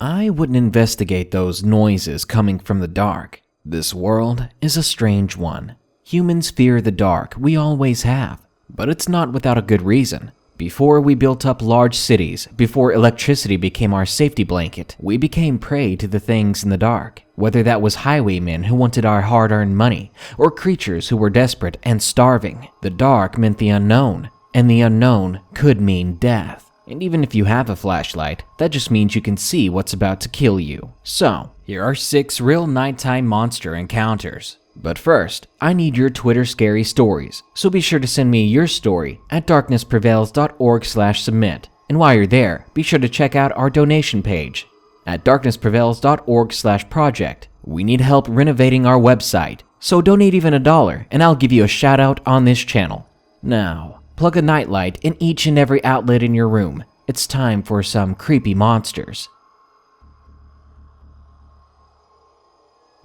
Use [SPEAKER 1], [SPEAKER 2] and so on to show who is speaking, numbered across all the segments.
[SPEAKER 1] I wouldn't investigate those noises coming from the dark. This world is a strange one. Humans fear the dark, we always have, but it's not without a good reason. Before we built up large cities, before electricity became our safety blanket, we became prey to the things in the dark, whether that was highwaymen who wanted our hard-earned money, or creatures who were desperate and starving. The dark meant the unknown, and the unknown could mean death. And even if you have a flashlight, that just means you can see what's about to kill you. So, here are 6 real nighttime monster encounters. But first, I need your Twitter scary stories, so be sure to send me your story at darknessprevails.org/submit. And while you're there, be sure to check out our donation page at darknessprevails.org/project. We need help renovating our website, so donate even $1 and I'll give you a shout out on this channel. Now, plug a nightlight in each and every outlet in your room. It's time for some creepy monsters.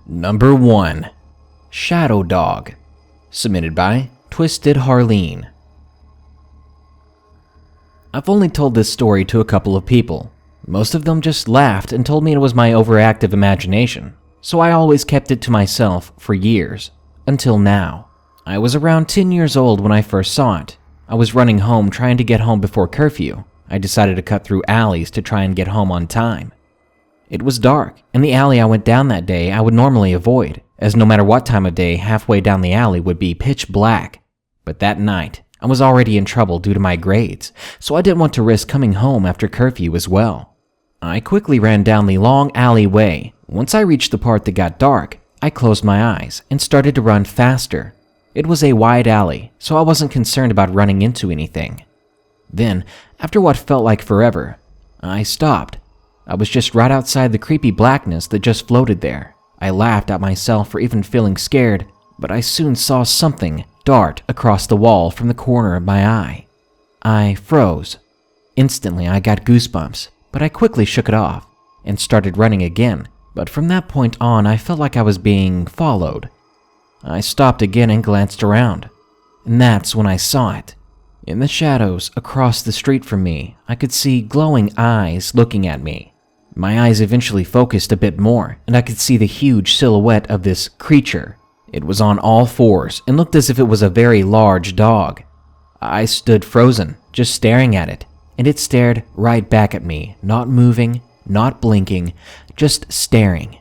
[SPEAKER 1] Number 1. Shadow Dog. Submitted by TwiztidHarleen. I've only told this story to a couple of people. Most of them just laughed and told me it was my overactive imagination, so I always kept it to myself for years. Until now. I was around 10 years old when I first saw it. I was running home trying to get home before curfew. I decided to cut through alleys to try and get home on time. It was dark, and the alley I went down that day I would normally avoid, as no matter what time of day, halfway down the alley would be pitch black. But that night, I was already in trouble due to my grades, so I didn't want to risk coming home after curfew as well. I quickly ran down the long alleyway. Once I reached the part that got dark, I closed my eyes and started to run faster. It was a wide alley, so I wasn't concerned about running into anything. Then, after what felt like forever, I stopped. I was just right outside the creepy blackness that just floated there. I laughed at myself for even feeling scared, but I soon saw something dart across the wall from the corner of my eye. I froze. Instantly, I got goosebumps, but I quickly shook it off and started running again. But from that point on, I felt like I was being followed. I stopped again and glanced around, and that's when I saw it. In the shadows across the street from me, I could see glowing eyes looking at me. My eyes eventually focused a bit more, and I could see the huge silhouette of this creature. It was on all fours and looked as if it was a very large dog. I stood frozen, just staring at it, and it stared right back at me, not moving, not blinking, just staring.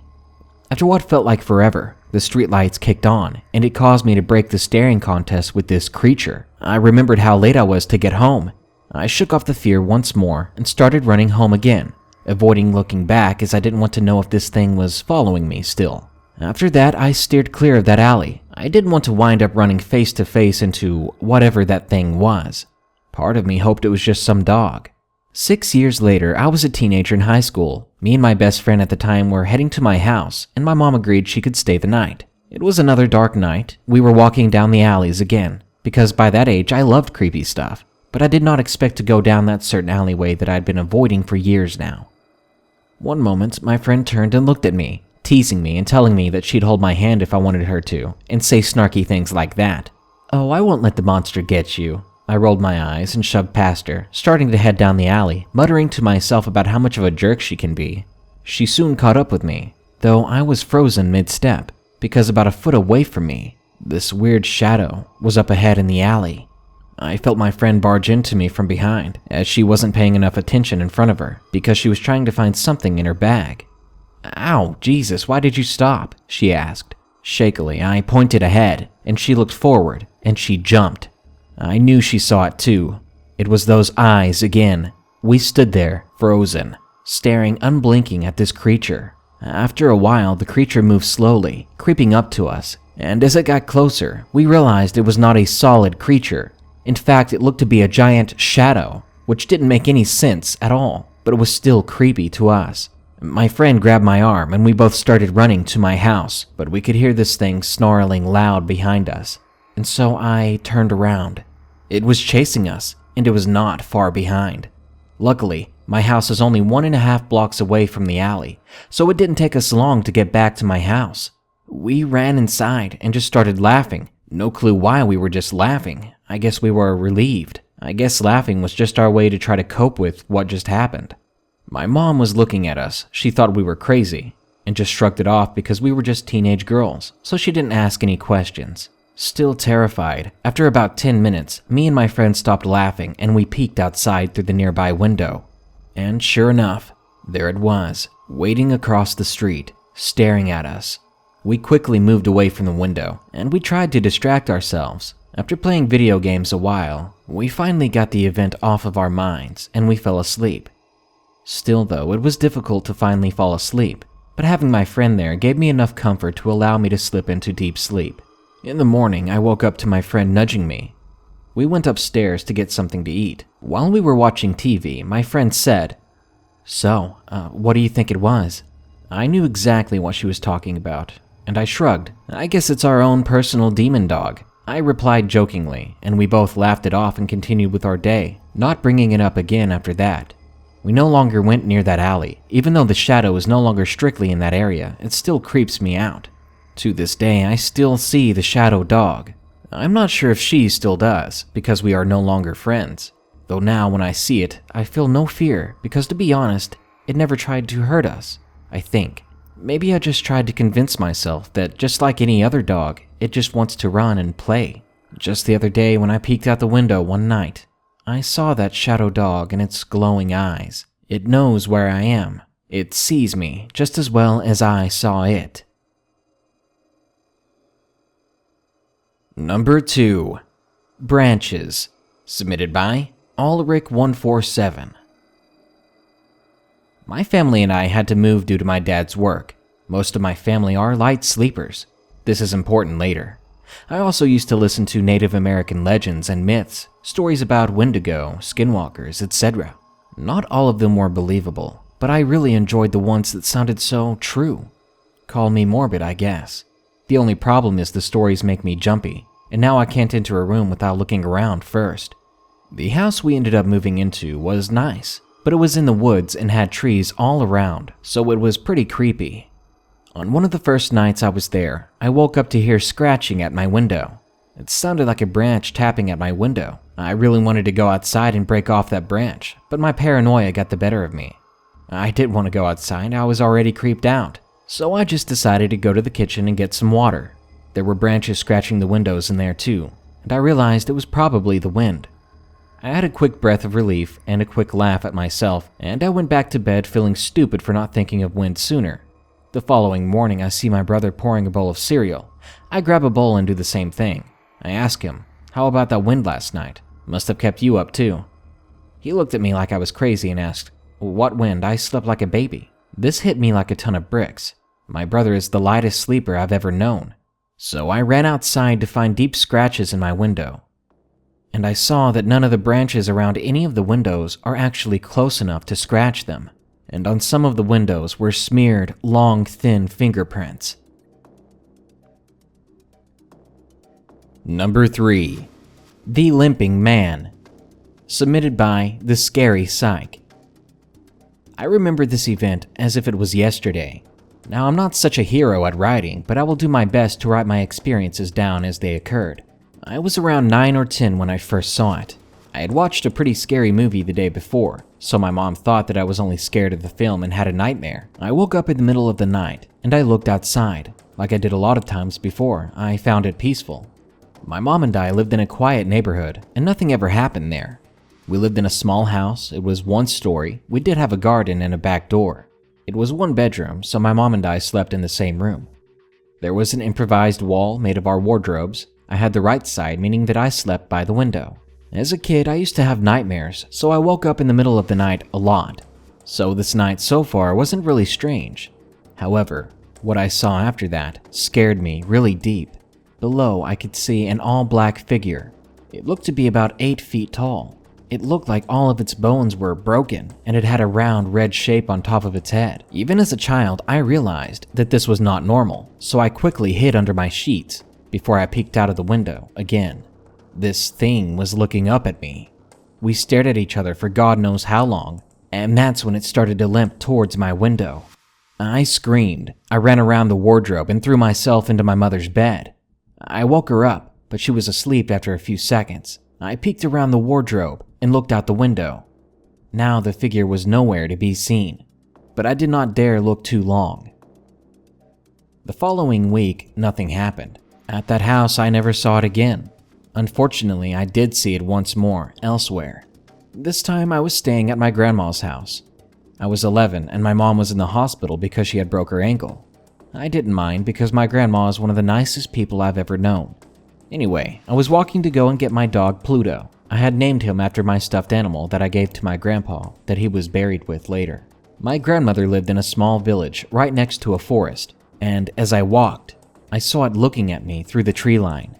[SPEAKER 1] After what felt like forever, the streetlights kicked on, and it caused me to break the staring contest with this creature. I remembered how late I was to get home. I shook off the fear once more and started running home again, avoiding looking back as I didn't want to know if this thing was following me still. After that, I steered clear of that alley. I didn't want to wind up running face to face into whatever that thing was. Part of me hoped it was just some dog. 6 years later, I was a teenager in high school. Me and my best friend at the time were heading to my house, and my mom agreed she could stay the night. It was another dark night. We were walking down the alleys again, because by that age I loved creepy stuff, but I did not expect to go down that certain alleyway that I'd been avoiding for years now. One moment, my friend turned and looked at me, teasing me and telling me that she'd hold my hand if I wanted her to, and say snarky things like that. "Oh, I won't let the monster get you." I rolled my eyes and shoved past her, starting to head down the alley, muttering to myself about how much of a jerk she can be. She soon caught up with me, though I was frozen mid-step, because about a foot away from me, this weird shadow was up ahead in the alley. I felt my friend barge into me from behind, as she wasn't paying enough attention in front of her, because she was trying to find something in her bag. "Ow, Jesus, why did you stop?" she asked. Shakily, I pointed ahead, and she looked forward, and she jumped. I knew she saw it too. It was those eyes again. We stood there, frozen, staring unblinking at this creature. After a while, the creature moved slowly, creeping up to us, and as it got closer, we realized it was not a solid creature. In fact, it looked to be a giant shadow, which didn't make any sense at all, but it was still creepy to us. My friend grabbed my arm, and we both started running to my house, but we could hear this thing snarling loud behind us. And so I turned around. It was chasing us, and it was not far behind. Luckily, my house is only 1.5 blocks away from the alley, so it didn't take us long to get back to my house. We ran inside and just started laughing. No clue why we were just laughing. I guess we were relieved. I guess laughing was just our way to try to cope with what just happened. My mom was looking at us. She thought we were crazy and just shrugged it off because we were just teenage girls, so she didn't ask any questions. Still terrified, after about 10 minutes, me and my friend stopped laughing and we peeked outside through the nearby window. And sure enough, there it was, waiting across the street, staring at us. We quickly moved away from the window, and we tried to distract ourselves. After playing video games a while, we finally got the event off of our minds, and we fell asleep. Still though, it was difficult to finally fall asleep, but having my friend there gave me enough comfort to allow me to slip into deep sleep. In the morning, I woke up to my friend nudging me. We went upstairs to get something to eat. While we were watching TV, my friend said, "So, what do you think it was?" I knew exactly what she was talking about, and I shrugged. "I guess it's our own personal demon dog," I replied jokingly, and we both laughed it off and continued with our day, not bringing it up again after that. We no longer went near that alley. Even though the shadow is no longer strictly in that area, it still creeps me out. To this day, I still see the shadow dog. I'm not sure if she still does, because we are no longer friends. Though now when I see it, I feel no fear, because to be honest, it never tried to hurt us, I think. Maybe I just tried to convince myself that just like any other dog, it just wants to run and play. Just the other day when I peeked out the window one night, I saw that shadow dog and its glowing eyes. It knows where I am. It sees me just as well as I saw it. Number 2. Branches. Submitted by Ulrich147. My family and I had to move due to my dad's work. Most of my family are light sleepers. This is important later. I also used to listen to Native American legends and myths, stories about Wendigo, Skinwalkers, etc. Not all of them were believable, but I really enjoyed the ones that sounded so true. Call me morbid, I guess. The only problem is the stories make me jumpy, and now I can't enter a room without looking around first. The house we ended up moving into was nice, but it was in the woods and had trees all around, so it was pretty creepy. On one of the first nights I was there, I woke up to hear scratching at my window. It sounded like a branch tapping at my window. I really wanted to go outside and break off that branch, but my paranoia got the better of me. I didn't want to go outside, I was already creeped out, so I just decided to go to the kitchen and get some water. There were branches scratching the windows in there too, and I realized it was probably the wind. I had a quick breath of relief and a quick laugh at myself, and I went back to bed feeling stupid for not thinking of wind sooner. The following morning, I see my brother pouring a bowl of cereal. I grab a bowl and do the same thing. I ask him, "How about that wind last night? Must have kept you up too." He looked at me like I was crazy and asked, "What wind? I slept like a baby." This hit me like a ton of bricks. My brother is the lightest sleeper I've ever known. So I ran outside to find deep scratches in my window. And I saw that none of the branches around any of the windows are actually close enough to scratch them. And on some of the windows were smeared, long, thin fingerprints. Number 3. The Limping Man. Submitted by the ScaryPsych. I remember this event as if it was yesterday. Now, I'm not such a hero at writing, but I will do my best to write my experiences down as they occurred. I was around 9 or 10 when I first saw it. I had watched a pretty scary movie the day before, so my mom thought that I was only scared of the film and had a nightmare. I woke up in the middle of the night, and I looked outside. Like I did a lot of times before, I found it peaceful. My mom and I lived in a quiet neighborhood, and nothing ever happened there. We lived in a small house. It was one story. We did have a garden and a back door. It was one bedroom, so my mom and I slept in the same room. There was an improvised wall made of our wardrobes. I had the right side, meaning that I slept by the window. As a kid, I used to have nightmares, so I woke up in the middle of the night a lot. So this night so far wasn't really strange. However, what I saw after that scared me really deep. Below, I could see an all-black figure. It looked to be about 8 feet tall. It looked like all of its bones were broken, and it had a round red shape on top of its head. Even as a child, I realized that this was not normal, so I quickly hid under my sheets before I peeked out of the window again. This thing was looking up at me. We stared at each other for God knows how long, and that's when it started to limp towards my window. I screamed. I ran around the wardrobe and threw myself into my mother's bed. I woke her up, but she was asleep after a few seconds. I peeked around the wardrobe and looked out the window. Now the figure was nowhere to be seen, but I did not dare look too long. The following week, nothing happened. At that house, I never saw it again. Unfortunately, I did see it once more, elsewhere. This time, I was staying at my grandma's house. I was 11, and my mom was in the hospital because she had broke her ankle. I didn't mind because my grandma is one of the nicest people I've ever known. Anyway, I was walking to go and get my dog Pluto. I had named him after my stuffed animal that I gave to my grandpa that he was buried with later. My grandmother lived in a small village right next to a forest, and as I walked, I saw it looking at me through the tree line.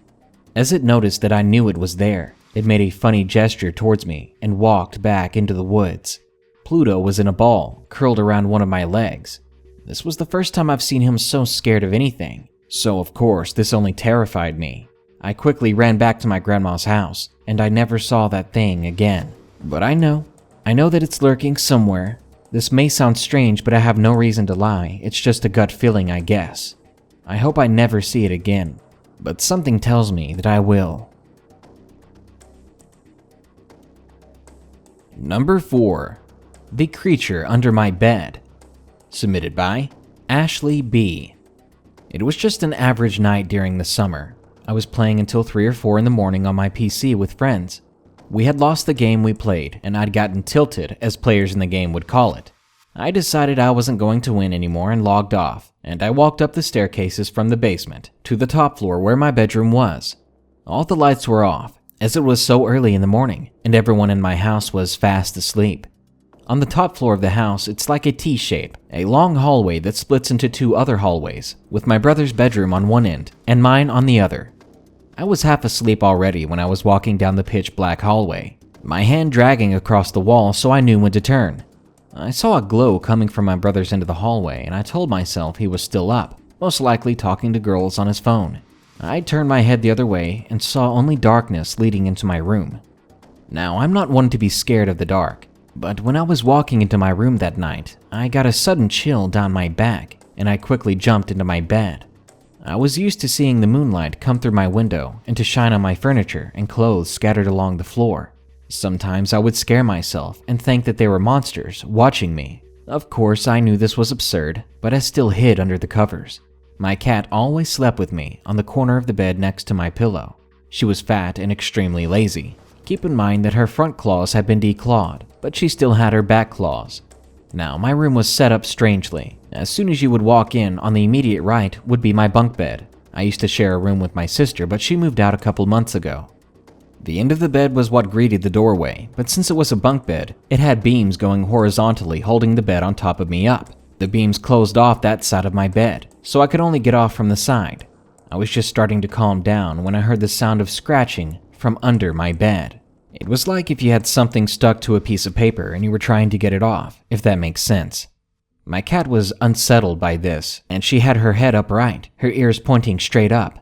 [SPEAKER 1] As it noticed that I knew it was there, it made a funny gesture towards me and walked back into the woods. Pluto was in a ball, curled around one of my legs. This was the first time I've seen him so scared of anything, so of course this only terrified me. I quickly ran back to my grandma's house, and I never saw that thing again. But I know that it's lurking somewhere. This may sound strange, but I have no reason to lie. It's just a gut feeling, I guess. I hope I never see it again, but something tells me that I will. Number 4. The Creature Under My Bed. Submitted by Ashley B. It was just an average night during the summer. I was playing until 3 or 4 in the morning on my PC with friends. We had lost the game we played, and I'd gotten tilted, as players in the game would call it. I decided I wasn't going to win anymore and logged off, and I walked up the staircases from the basement to the top floor where my bedroom was. All the lights were off, as it was so early in the morning, and everyone in my house was fast asleep. On the top floor of the house, it's like a T-shape, a long hallway that splits into 2 other hallways, with my brother's bedroom on one end and mine on the other. I was half asleep already when I was walking down the pitch-black hallway, my hand dragging across the wall so I knew when to turn. I saw a glow coming from my brother's end of the hallway, and I told myself he was still up, most likely talking to girls on his phone. I turned my head the other way and saw only darkness leading into my room. Now, I'm not one to be scared of the dark, but when I was walking into my room that night, I got a sudden chill down my back, and I quickly jumped into my bed. I was used to seeing the moonlight come through my window and to shine on my furniture and clothes scattered along the floor. Sometimes I would scare myself and think that they were monsters watching me. Of course, I knew this was absurd, but I still hid under the covers. My cat always slept with me on the corner of the bed next to my pillow. She was fat and extremely lazy. Keep in mind that her front claws had been declawed, but she still had her back claws. Now, my room was set up strangely. As soon as you would walk in, on the immediate right would be my bunk bed. I used to share a room with my sister, but she moved out a couple months ago. The end of the bed was what greeted the doorway, but since it was a bunk bed, it had beams going horizontally holding the bed on top of me up. The beams closed off that side of my bed, so I could only get off from the side. I was just starting to calm down when I heard the sound of scratching from under my bed. It was like if you had something stuck to a piece of paper and you were trying to get it off, if that makes sense. My cat was unsettled by this, and she had her head upright, her ears pointing straight up.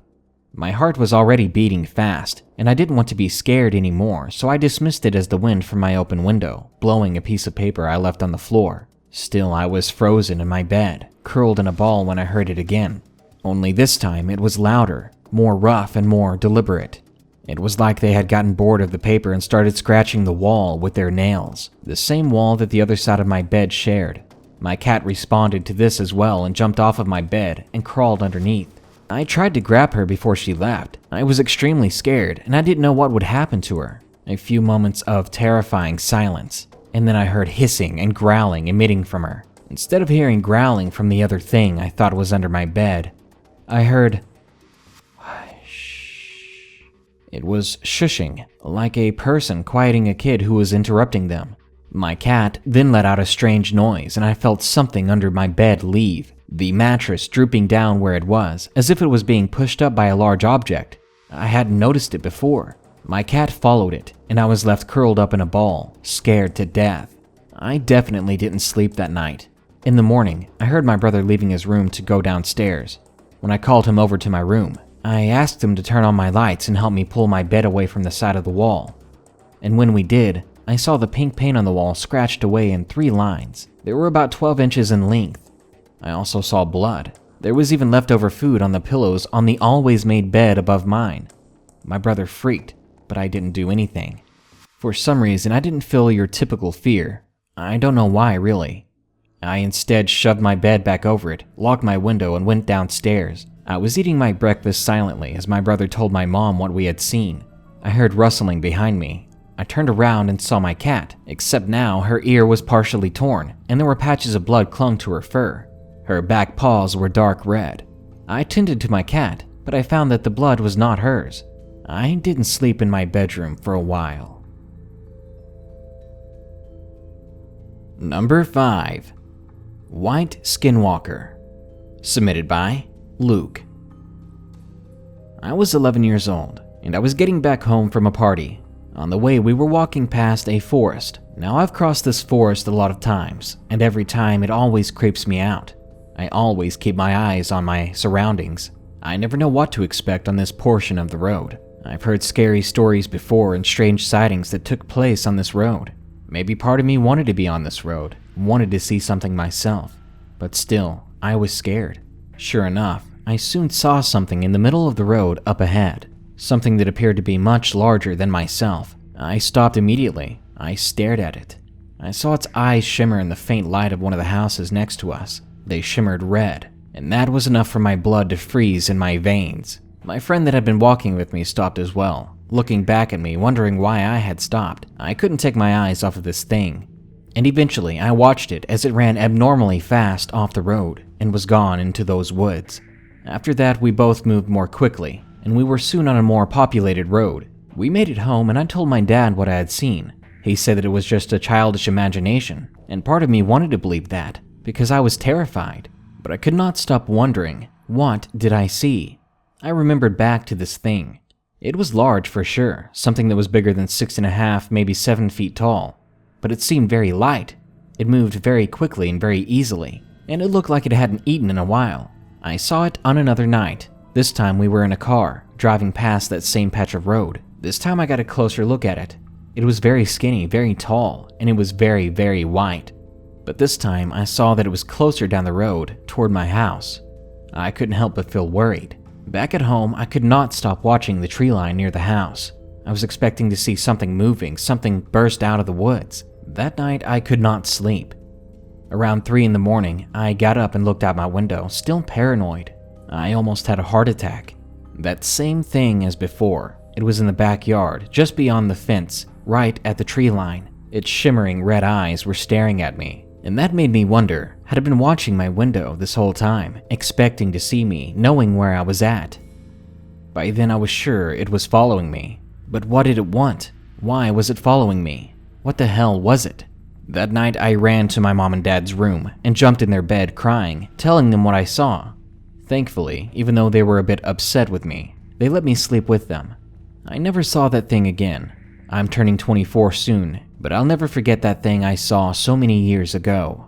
[SPEAKER 1] My heart was already beating fast, and I didn't want to be scared anymore, so I dismissed it as the wind from my open window, blowing a piece of paper I left on the floor. Still, I was frozen in my bed, curled in a ball when I heard it again. Only this time it was louder, more rough and more deliberate. It was like they had gotten bored of the paper and started scratching the wall with their nails, the same wall that the other side of my bed shared. My cat responded to this as well and jumped off of my bed and crawled underneath. I tried to grab her before she left. I was extremely scared, and I didn't know what would happen to her. A few moments of terrifying silence, and then I heard hissing and growling emitting from her. Instead of hearing growling from the other thing I thought was under my bed, I heard shh. It was shushing, like a person quieting a kid who was interrupting them. My cat then let out a strange noise, and I felt something under my bed leave, the mattress drooping down where it was, as if it was being pushed up by a large object. I hadn't noticed it before. My cat followed it, and I was left curled up in a ball, scared to death. I definitely didn't sleep that night. In the morning, I heard my brother leaving his room to go downstairs. When I called him over to my room, I asked him to turn on my lights and help me pull my bed away from the side of the wall. And when we did, I saw the pink paint on the wall scratched away in 3 lines. They were about 12 inches in length. I also saw blood. There was even leftover food on the pillows on the always-made bed above mine. My brother freaked, but I didn't do anything. For some reason, I didn't feel your typical fear. I don't know why, really. I instead shoved my bed back over it, locked my window, and went downstairs. I was eating my breakfast silently as my brother told my mom what we had seen. I heard rustling behind me. I turned around and saw my cat, except now her ear was partially torn, and there were patches of blood clung to her fur. Her back paws were dark red. I tended to my cat, but I found that the blood was not hers. I didn't sleep in my bedroom for a while. Number 5. White Skinwalker. Submitted by Luke. I was 11 years old, and I was getting back home from a party. On the way, we were walking past a forest. Now, I've crossed this forest a lot of times, and every time it always creeps me out. I always keep my eyes on my surroundings. I never know what to expect on this portion of the road. I've heard scary stories before and strange sightings that took place on this road. Maybe part of me wanted to be on this road, wanted to see something myself. But still, I was scared. Sure enough, I soon saw something in the middle of the road up ahead. Something that appeared to be much larger than myself. I stopped immediately. I stared at it. I saw its eyes shimmer in the faint light of one of the houses next to us. They shimmered red, and that was enough for my blood to freeze in my veins. My friend that had been walking with me stopped as well, looking back at me, wondering why I had stopped. I couldn't take my eyes off of this thing. And eventually, I watched it as it ran abnormally fast off the road and was gone into those woods. After that, we both moved more quickly, and we were soon on a more populated road. We made it home, and I told my dad what I had seen. He said that it was just a childish imagination, and part of me wanted to believe that, because I was terrified. But I could not stop wondering, what did I see? I remembered back to this thing. It was large for sure, something that was bigger than 6.5, maybe 7 feet tall. But it seemed very light. It moved very quickly and very easily, and it looked like it hadn't eaten in a while. I saw it on another night. This time we were in a car, driving past that same patch of road. This time I got a closer look at it. It was very skinny, very tall, and it was very, very white. But this time I saw that it was closer down the road, toward my house. I couldn't help but feel worried. Back at home, I could not stop watching the tree line near the house. I was expecting to see something moving, something burst out of the woods. That night, I could not sleep. Around 3 in the morning, I got up and looked out my window, still paranoid. I almost had a heart attack. That same thing as before. It was in the backyard, just beyond the fence, right at the tree line. Its shimmering red eyes were staring at me, and that made me wonder, had it been watching my window this whole time, expecting to see me, knowing where I was at? By then I was sure it was following me. But what did it want? Why was it following me? What the hell was it? That night I ran to my mom and dad's room and jumped in their bed crying, telling them what I saw. Thankfully, even though they were a bit upset with me, they let me sleep with them. I never saw that thing again. I'm turning 24 soon, but I'll never forget that thing I saw so many years ago.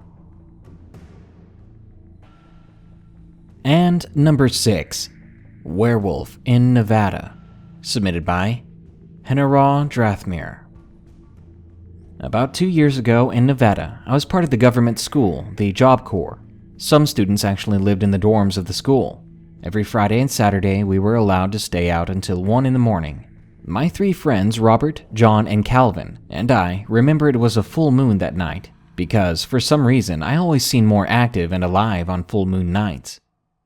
[SPEAKER 1] And number 6, Werewolf in Nevada. Submitted by HenaraDrathmir. About 2 years ago in Nevada, I was part of the government school, the Job Corps. Some students actually lived in the dorms of the school. Every Friday and Saturday, we were allowed to stay out until 1 in the morning. My 3 friends, Robert, John, and Calvin, and I remember it was a full moon that night, because for some reason I always seem more active and alive on full moon nights.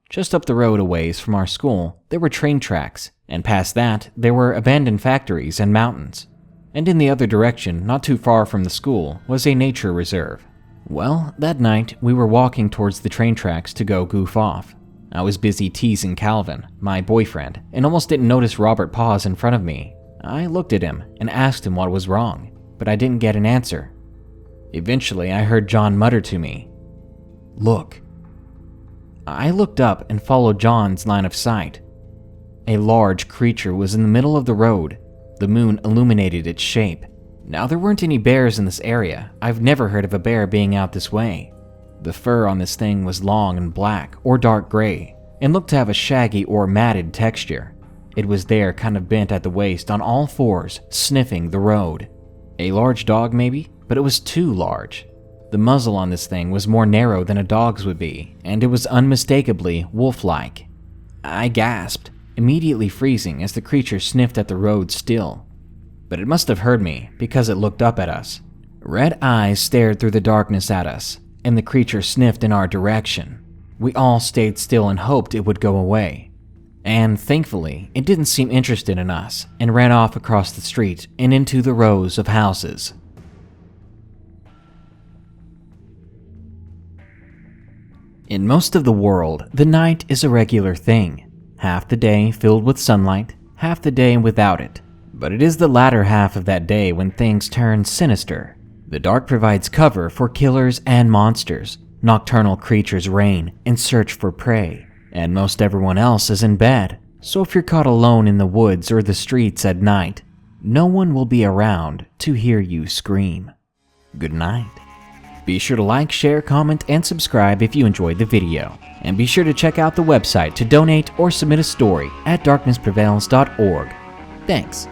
[SPEAKER 1] Just up the road a ways from our school, there were train tracks, and past that, there were abandoned factories and mountains. And in the other direction, not too far from the school, was a nature reserve. Well, that night, we were walking towards the train tracks to go goof off. I was busy teasing Calvin, my boyfriend, and almost didn't notice Robert pause in front of me. I looked at him and asked him what was wrong, but I didn't get an answer. Eventually, I heard John mutter to me, "Look." I looked up and followed John's line of sight. A large creature was in the middle of the road. The moon illuminated its shape. Now, there weren't any bears in this area. I've never heard of a bear being out this way. The fur on this thing was long and black or dark gray, and looked to have a shaggy or matted texture. It was there, kind of bent at the waist on all fours, sniffing the road. A large dog maybe, but it was too large. The muzzle on this thing was more narrow than a dog's would be, and it was unmistakably wolf-like. I gasped, immediately freezing as the creature sniffed at the road still. but it must have heard me because it looked up at us. Red eyes stared through the darkness at us, and the creature sniffed in our direction. We all stayed still and hoped it would go away. And thankfully, it didn't seem interested in us and ran off across the street and into the rows of houses. In most of the world, the night is a regular thing. Half the day filled with sunlight, half the day without it. But it is the latter half of that day when things turn sinister. The dark provides cover for killers and monsters. Nocturnal creatures reign and search for prey, and most everyone else is in bed. So if you're caught alone in the woods or the streets at night, no one will be around to hear you scream. Good night. Be sure to like, share, comment, and subscribe if you enjoyed the video. And be sure to check out the website to donate or submit a story at darknessprevails.org. Thanks.